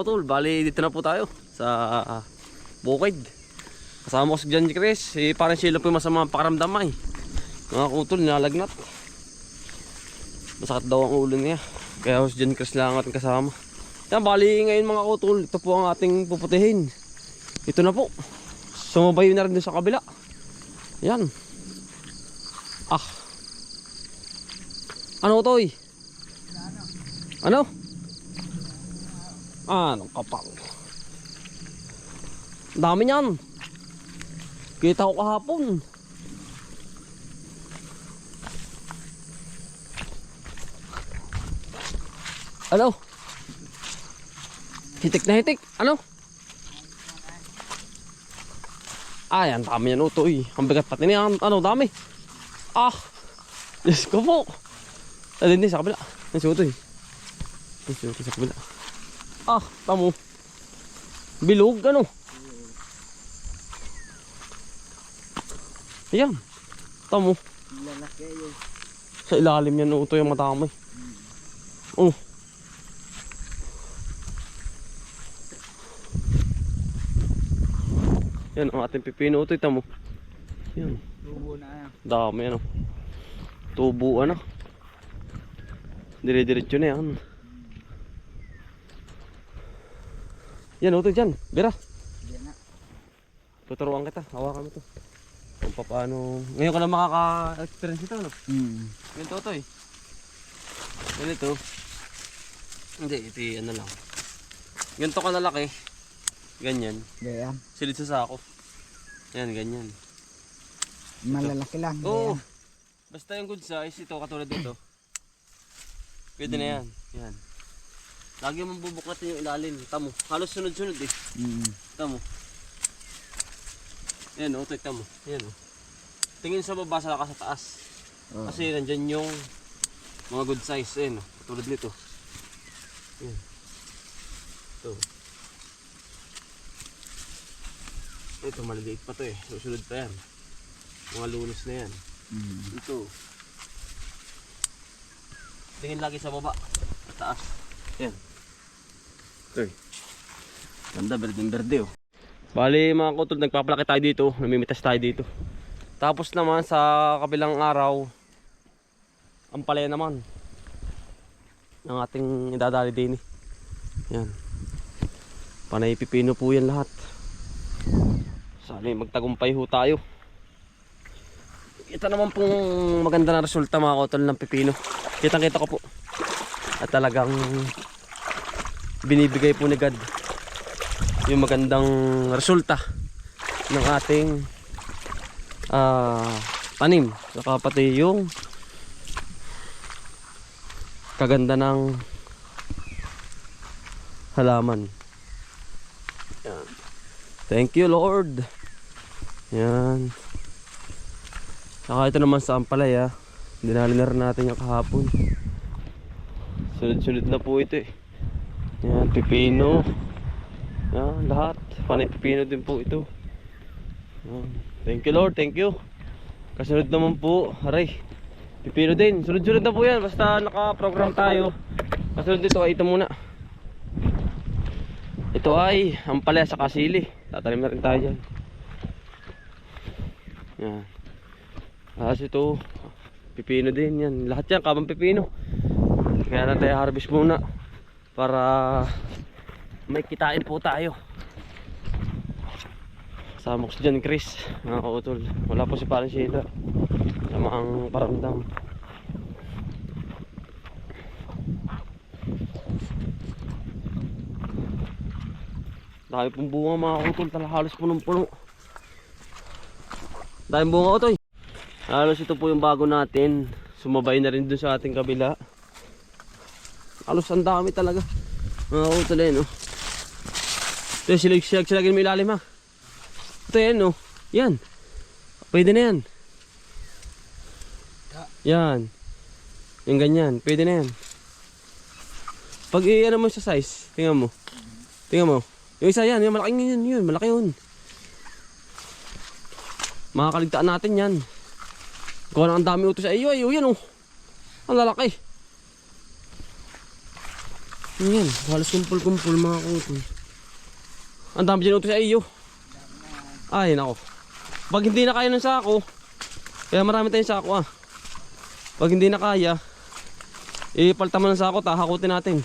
Tol, bali dito na po tayo sa bukid. Kasama ko si John Chris. Parang sila po yung masamang pakaramdam ay. Mga kutol, nilalagnat. Masakit daw ang ulo niya. Kaya si John Chris lang ang ating kasama. Yan, bali ngayon mga kutol, ito po ang ating puputihin. Ito na po. Sumabay na rin din sa kabila. Yan. Ah. Ano to eh? Ano? Anong kapal. Dami niyan. Kita ko kahapon. Ano? Hitik na hitik. Ano? Yan dami yan utoy. Ang bigat pati niyan. Ano dami? Diyos ko po. Din sa kabila. Yan si utoy. Yan si utoy sa kabila. Tamo. Bilog, ano? Ayan. Tamo. Sa ilalim yan, utoy ang matama. Yan ang ating pipino, utoy, tamo. Yan. Tubo na yan. Dami, ano. Tubo, ano. Dire-diretso na yan. Yan, utoy dyan. Bira. Yan na. Tuturuan kita. Hawakan mo to. Kung paano. Ngayon ka na makaka-experience ito, ano? Ganito, utoy. Ganito. Hindi, ito ano lang. Ganito ka nalaki. Ganyan. Ganyan. Silid sa sako. Yan, ganyan. Malalaki lang. Oo. Basta yung good size, ito katulad dito. Pwede na yan. Yan. Lagi mong bubuklatin yung ilalim. Tamo. Halos sunod-sunod eh. Tamo. Yan o. Tamo. Yan o. Tingin sa baba sa taas. Kasi nandyan yung mga good size. Yan o. Katulad nito. Yan. Ito. Ito maliliit pa to eh. Susunod pa yan. Mga lunos na yan. Ito. Tingin lagi sa baba. Sa taas. Yan. Ito eh. Ganda, berde-berde oh. Bali mga kutol, nagpapalaki tayo dito. Namimitas tayo dito. Tapos naman sa kabilang araw, ang palaya naman ng ating idadali din eh. Yan. Panay pipino po yan lahat. Sana magtagumpay ho tayo. Ito naman pong maganda na resulta mga kutol ng pipino. Kitang-kita ko po. At talagang binibigay po ni God yung magandang resulta ng ating tanim. Saka pati yung kaganda ng halaman. Yan. Thank you Lord. Yan. Saka ito naman sa ampalaya, dinali na rin natin yung kahapon. Sunod-sunod na po ito eh. Yan, pipino. Yan, lahat. Panay pipino din po ito. Yan. Thank you Lord, thank you. Kasunod naman po, aray. Pipino din, sunod-sunod na po yan. Basta naka-program tayo. Kasunod dito ay ito muna. Ito ay ampalaya sa kasili. Tatanim na rin tayo dyan. Yan. Tapos ito, pipino din yan. Lahat yan, kabang pipino. Kaya na tayo harvest muna para may kitain po tayo. Kasama ko si John Chris, mga kautol. Wala po si Parang Sheila. Sama ang paramdam. Dami pong bunga mga kautol. Halos punong-puno. Dami bunga utoy. Halos ito po yung bago natin. Sumabay na rin dun sa ating kabila. Halos ang dami talaga. Mga kautol no. Ito yung silagin mo ilalim ha. Ito yan no. Yan. Pwede na yan. Yan. Yung ganyan. Pwede na yan. Pag i-ano mo sa size. Tingnan mo. Tingnan mo. Yung isa yan. Yung malaking yun. Malaki yun. Makakaligtaan natin yan. Kung ang dami utos sa iyo. Yan oh. Ang lalaki. Ayan, halos kumpul-kumpul mga utol. Ang dami dyan utol sa iyo. Ay, nako. Pag hindi na kaya ng sako, kaya marami tayong sako ah. Pag hindi na kaya, ipalta mo ng sako, tahakutin natin.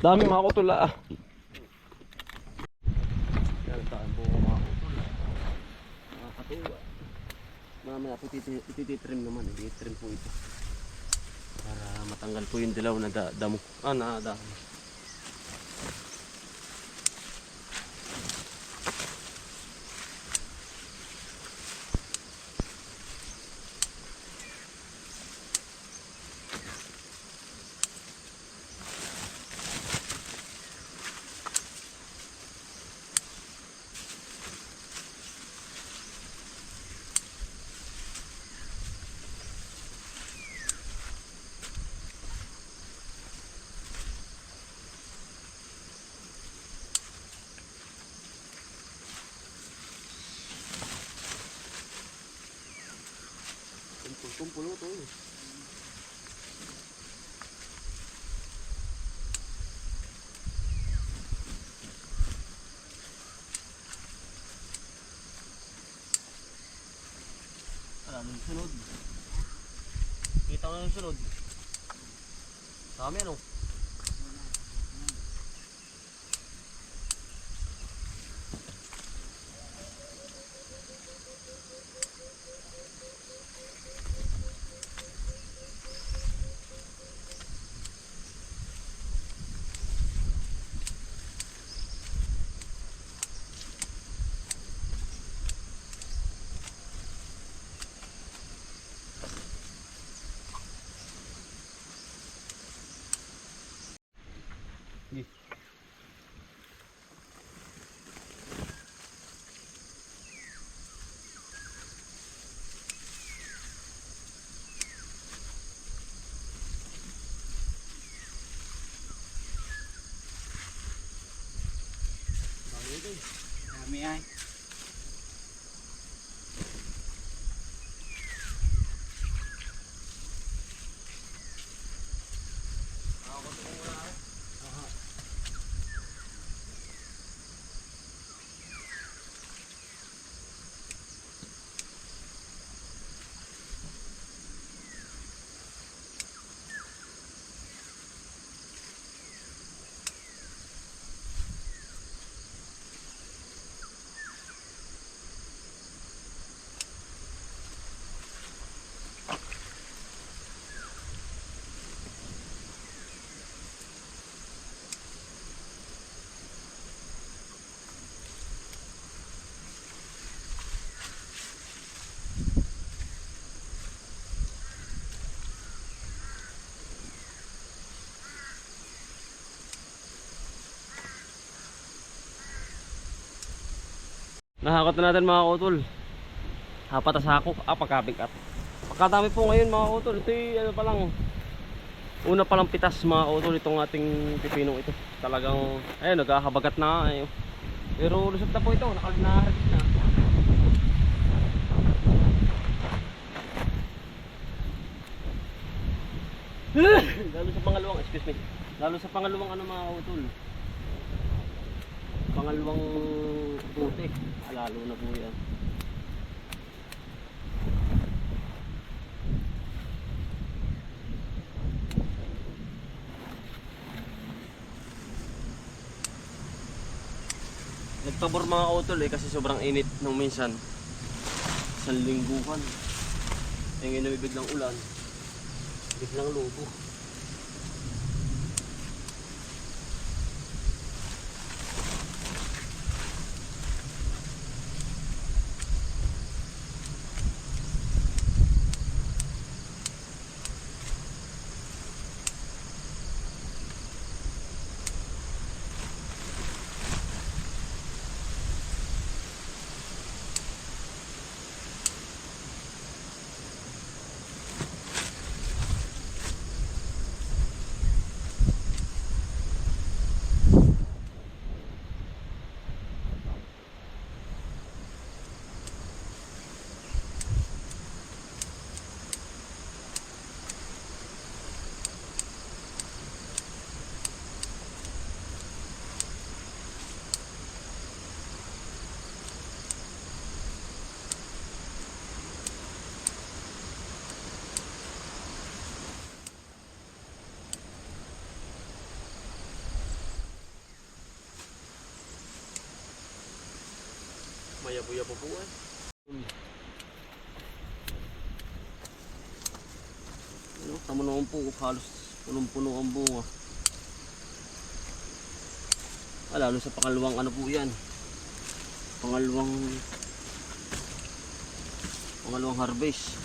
Dami mga utol ah. Yan, saan po mga utol. Nakakatuwa. Mamaya po ititrim naman, ititrim po ito. Para matanggal po yung dilaw na damo. Na damo. Kumpul ito eh. Anong sunod? Kita ko na yung sunod. Dami ano? Dami ay. Nahakot na natin mga utol. Hapat sa ako. Pagkabigat. Pagkadami po ngayon mga utol. Ito ano pa lang. Una pa lang pitas mga utol itong ating pipinong ito. Talagang ayun nagkakabagat na ayun. Pero lusot na po ito. Nakaharvest na. Lalo sa pangalawang, excuse me. Lalo sa pangalawang ano mga utol. Pangalawang puti. Lalo na po yan. Nagpabor mga utol kasi sobrang init nung minsan. Isang lingguhan. Ngayon na biglang ulan. Biglang lubo. Mayabo-yabo po eh. Ano, tama naman po, halos punong-puno ang bunga. Lalo sa pangalawang ano po yan. Pangalawang harvest.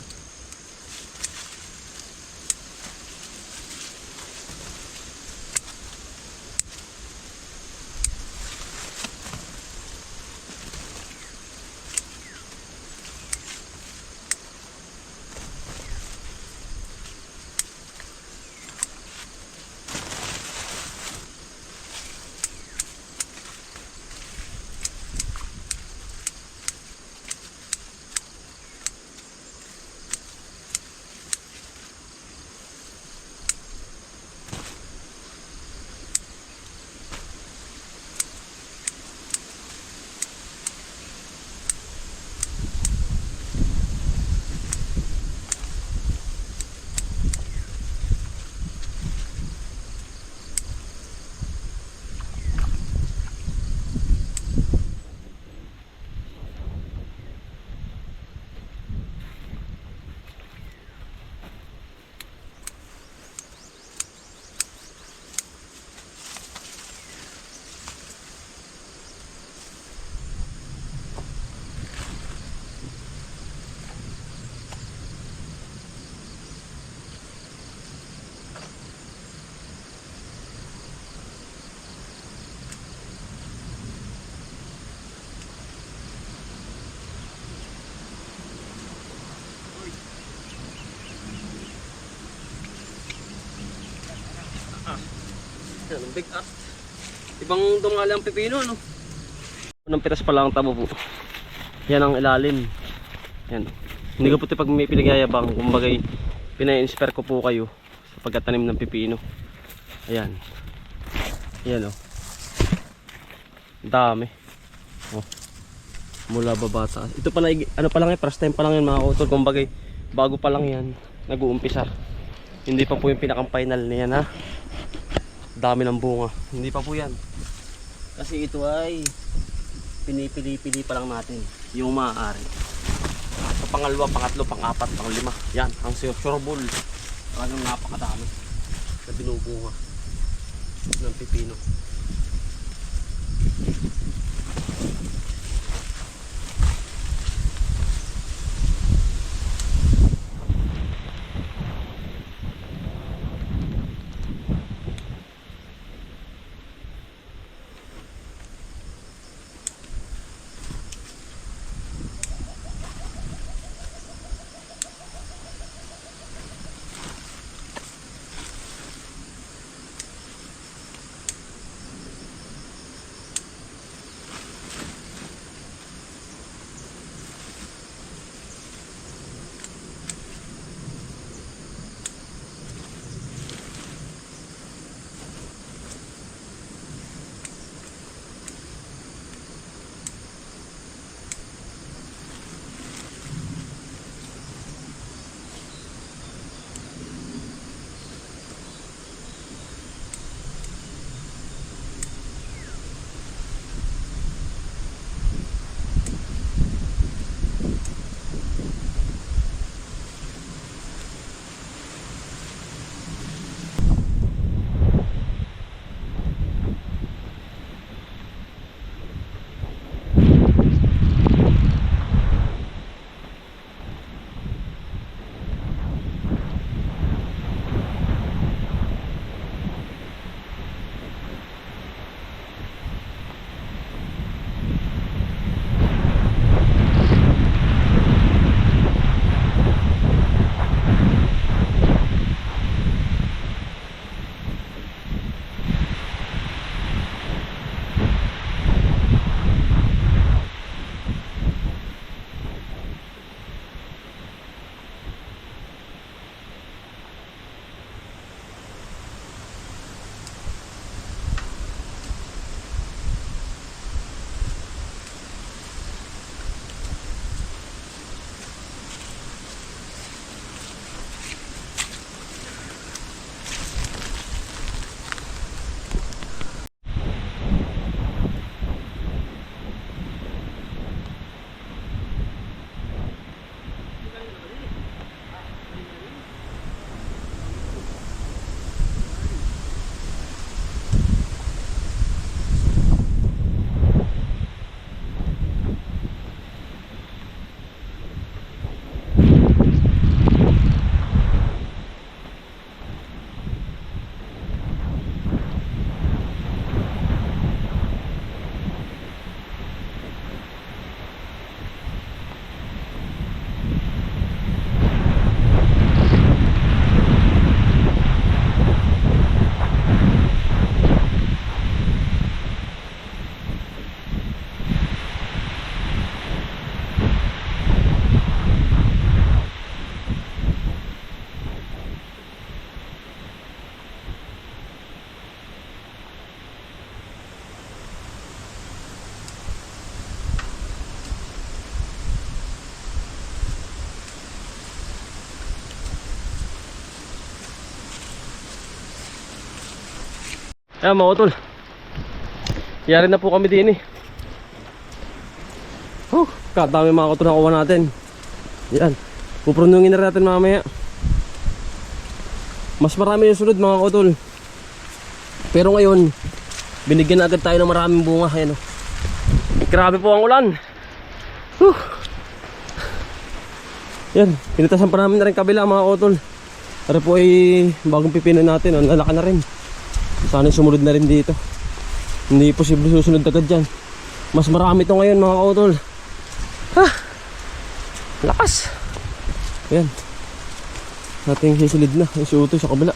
Yan, ang big up. Ibang tungali ang pipino, no? Unang pitas pa lang ang tabo po. Yan ang ilalim. Yan. Hindi ko po ito pag may pinagyayabang. Kumbagay, pina-inspire ko po kayo sa pagkatanim ng pipino. Ayan. Yan, oh. Dami. Oh. Mula baba taas. Ito pala, ano pa lang first time pa lang yan mga kautol. Kumbagay, bago pa lang yan, nag-uumpisa. Hindi pa po yung pinakang final niyan, ha? Dami ng bunga. Hindi pa po yan. Kasi ito ay pinipili-pili pa lang natin yung maaari. Sa pangalawa, pangatlo, pang-apat, pang-lima. Yan, ang sureball. Talagang napakadami na binubunga ng pipino. Ayan mga utol. Yari na po kami din eh. Kadami mga utol na kuha natin. Yan. Puprunungin na natin mamaya. Mas marami yung sunod mga utol. Pero ngayon, binigyan agad tayo ng maraming bunga. Ayan, oh. Grabe po ang ulan. Yan, pinitasan pa namin na rin kabila mga utol. Pero po ay bagong pipino natin, oh, lalaki na rin. Sana sumunod na rin dito. Hindi posible susunod agad dyan. Mas marami ito ngayon mga utol. Lakas. Yan. Ating sisilid na yung suuto sa kabila.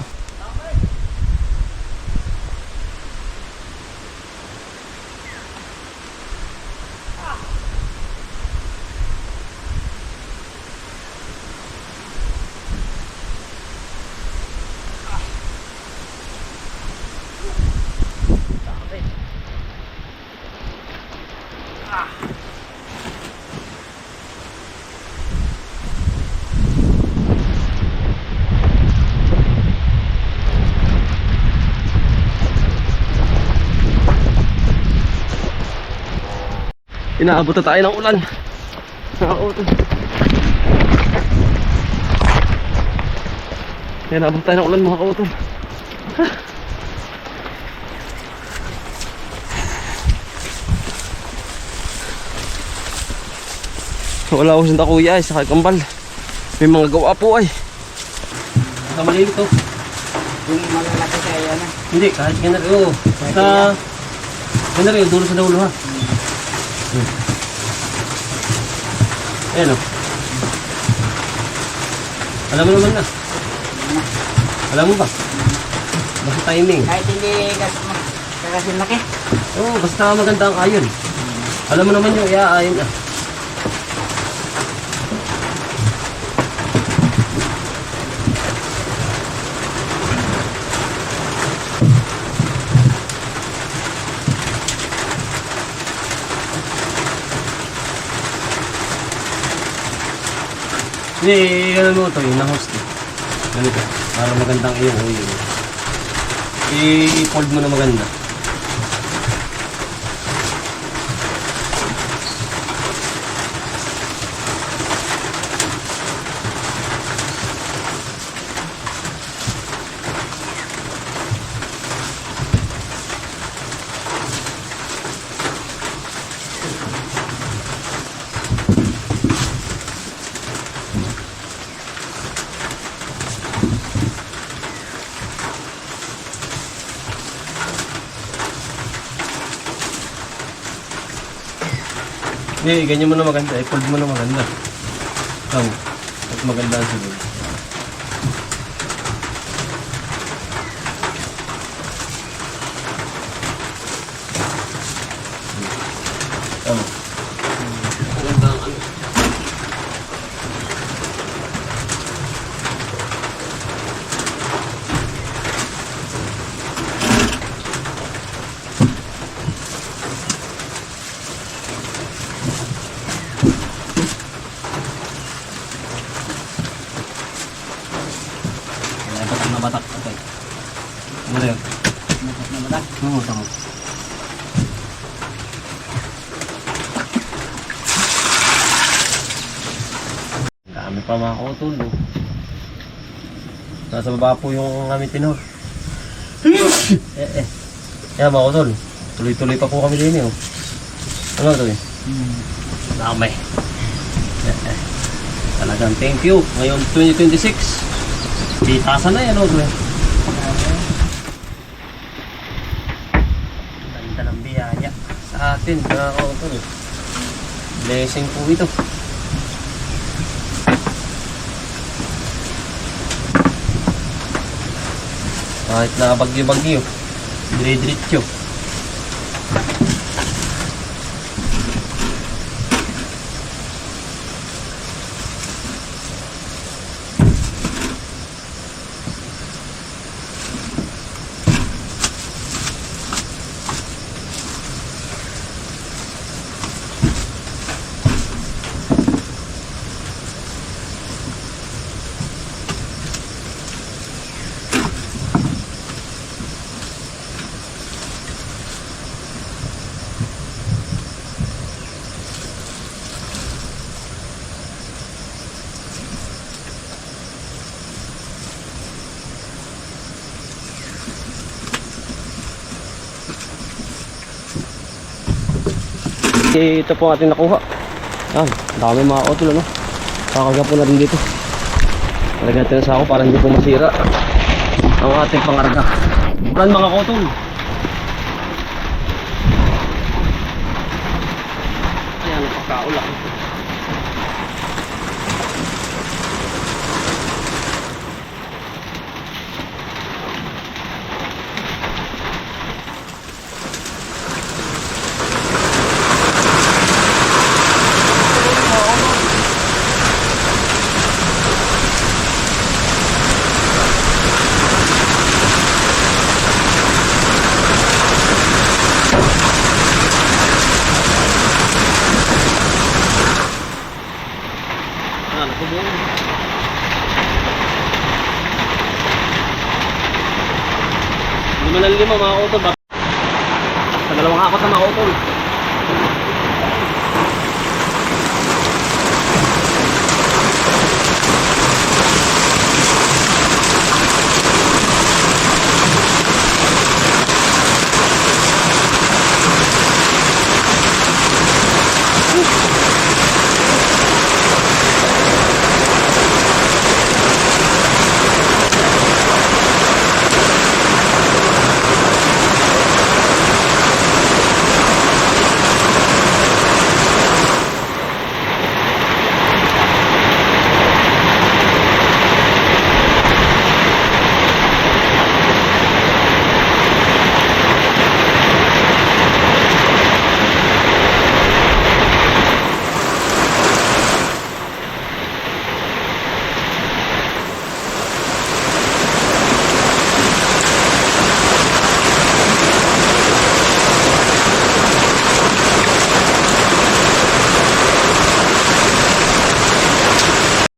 Inaabot na tayo ng ulan. Inaabot tayo ng ulan mga kautol. Wala ko sinta kuya ay saka kambal. May mga gawa po ay. Kamali ito. Yung malalaki kaya na. Hindi, kahit ganun. Basta ganun dulo sa dulo ha. Ayan o. Alam mo naman na. Alam mo ba? Basta timing. Kahit hindi kasi laki. Oo, basta maganda ang ayon. Alam mo naman yung iaayon na. Hindi, ano mo ito, yung na-host eh. Ganito, para magandang iyong uyo. I-fold mo na maganda. Hindi, ganyan mo na maganda. I-fold mo na maganda. Ikaw, at maganda ang siguro. Tama. Maganda ang ano. Batak, okay. Ano yun? Batak na batak. Oo, tama. Dami pa mga kutol. Nasa baba po yung aming tinor. Yan mga kutol. Tuloy-tuloy pa po kami din eh. Ano ito eh? Dami. Talagang thank you. Ngayon 2026. Pitasan na yan, bro. Ganda ng biyaya sa atin, mga kautol. Blessing po ito. Kahit na bagyo-bagyo, dire-diretso. Ito po ating nakuha. Yan, dami mga utol ano. Kakaga po na rin dito. Talagyan natin sa ako para hindi po masira ang ating pangarga. Bukan mga utol. Ayan, pagkaulak. Lima na lima mga utol. Sa dalawang hakot na mga utol.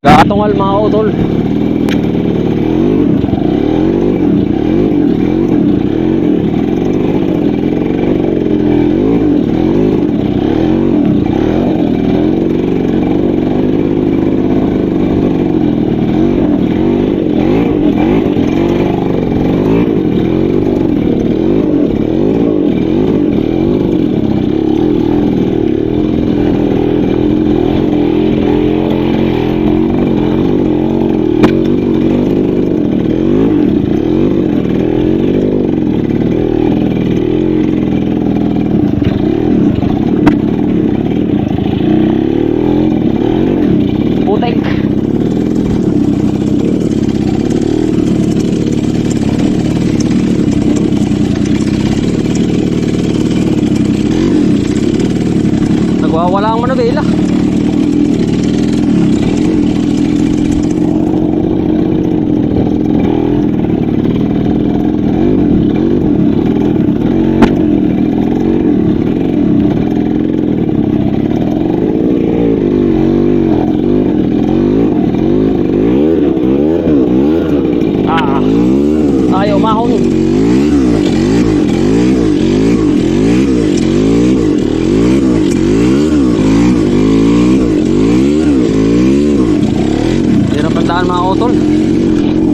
Gatungal mga utol. Putek. Nagwawala ang manubela.